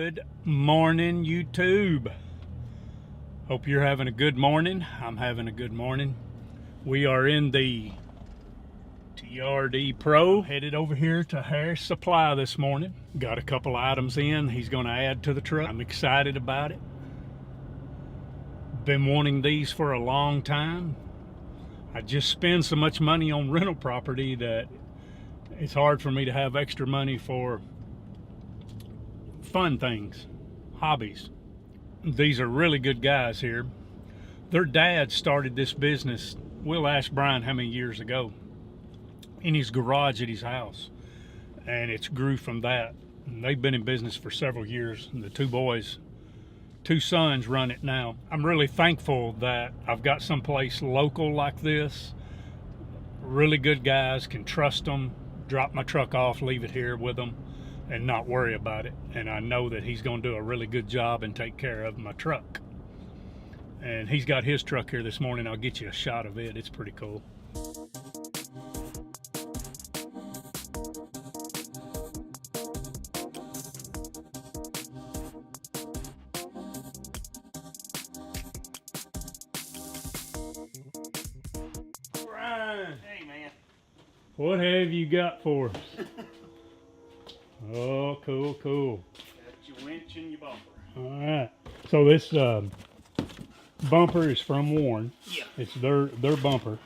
Good morning, YouTube. Hope you're having a good morning. I'm having a good morning. We are in the TRD PRO, headed over here to Harris Supply this morning. Got a couple items in he's going to add to the truck. I'm excited about it. Been wanting these for a long time. I just spend so much money on rental property that it's hard for me to have extra money for fun things, hobbies. These are really good guys here. Their dad started this business, we'll ask Brian how many years ago, in his garage at his house, and it's grew from that. And they've been in business for several years, and the two sons run it now. I'm really thankful that I've got someplace local like this. Really good guys, can trust them, drop my truck off, leave it here with them, and not worry about it. And I know that he's going to do a really good job and take care of my truck. And he's got his truck here this morning. I'll get you a shot of it. It's pretty cool. Brian! Hey, man. What have you got for us? Oh, cool, cool. Got your winch and your bumper. All right. So this bumper is from Warn. Yeah. It's their bumper.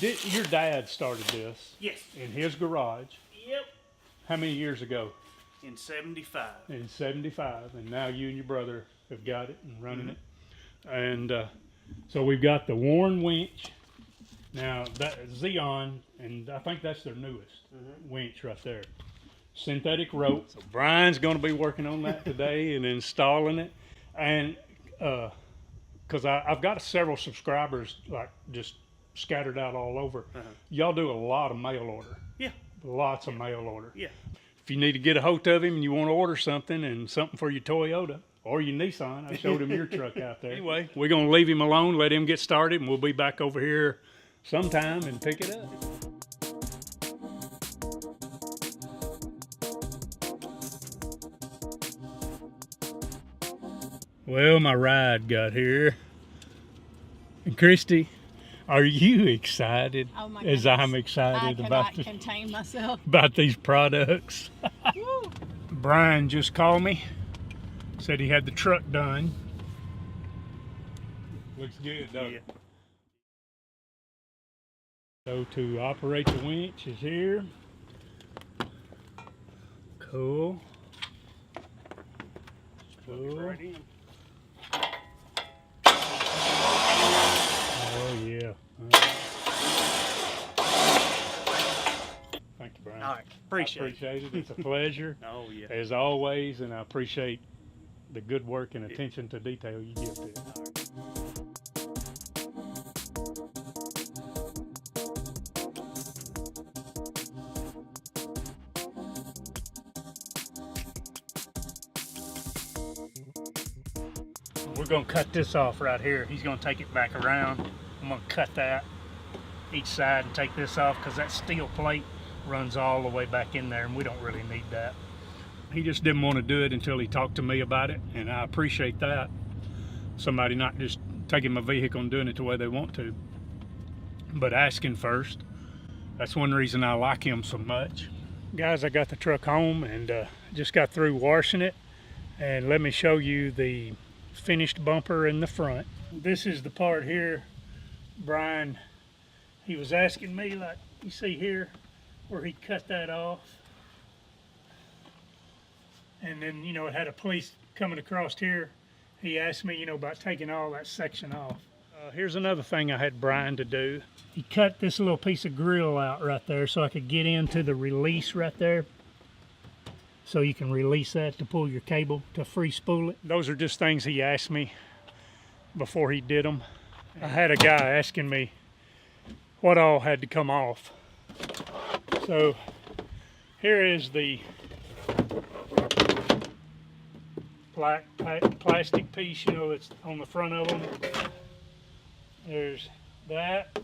Your dad started this? Yes. In his garage. Yep. How many years ago? In 75. In 75. And now you and your brother have got it and running it. And so we've got the Warn Winch. Now that Zeon, and I think that's their newest winch right there. Synthetic rope. So Brian's going to be working on that today and installing it. And because I've got several subscribers like just scattered out all over. Y'all do a lot of mail order. Yeah. Lots of mail order. Yeah. If you need to get a hold of him and you want to order something and something for your Toyota or your Nissan, I showed him your truck out there. Anyway, we're going to leave him alone, let him get started, and we'll be back over here sometime and pick it up. Well, my ride got here. And Christy, are you excited as I'm excited about contain myself about these products? Brian just called me, said he had the truck done. Looks good, though. Yeah. So to operate the winch is here. Cool. Cool. Right in. Oh yeah. Thank you, Brian. All right. Appreciate it. It's a pleasure. Oh, yeah. As always, and I appreciate the good work and attention to detail you give to it. We're going to cut this off right here. He's going to take it back around. I'm going to cut that each side and take this off because that steel plate runs all the way back in there and we don't really need that. He just didn't want to do it until he talked to me about it, and I appreciate that. Somebody not just taking my vehicle and doing it the way they want to, but asking first. That's one reason I like him so much. Guys, I got the truck home and just got through washing it, and let me show you the finished bumper in the front. This is the part here, Brian, he was asking me, like you see here where he cut that off, and then it had a piece coming across here. He asked me about taking all that section off. Here's another thing I had Brian to do. He cut this little piece of grill out right there so I could get into the release right there. So you can release that to pull your cable to free spool it. Those are just things he asked me before he did them. I had a guy asking me what all had to come off. So here is the plastic piece, that's on the front of them. There's that.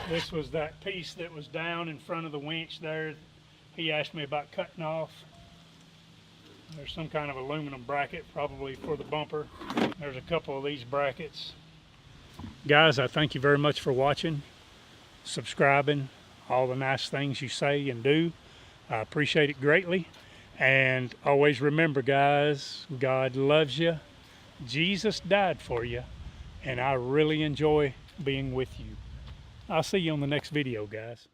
This was that piece that was down in front of the winch there. He asked me about cutting off. There's some kind of aluminum bracket probably for the bumper. There's a couple of these brackets. Guys, I thank you very much for watching, subscribing, all the nice things you say and do. I appreciate it greatly. And always remember, guys, God loves you. Jesus died for you. And I really enjoy being with you. I'll see you on the next video, guys.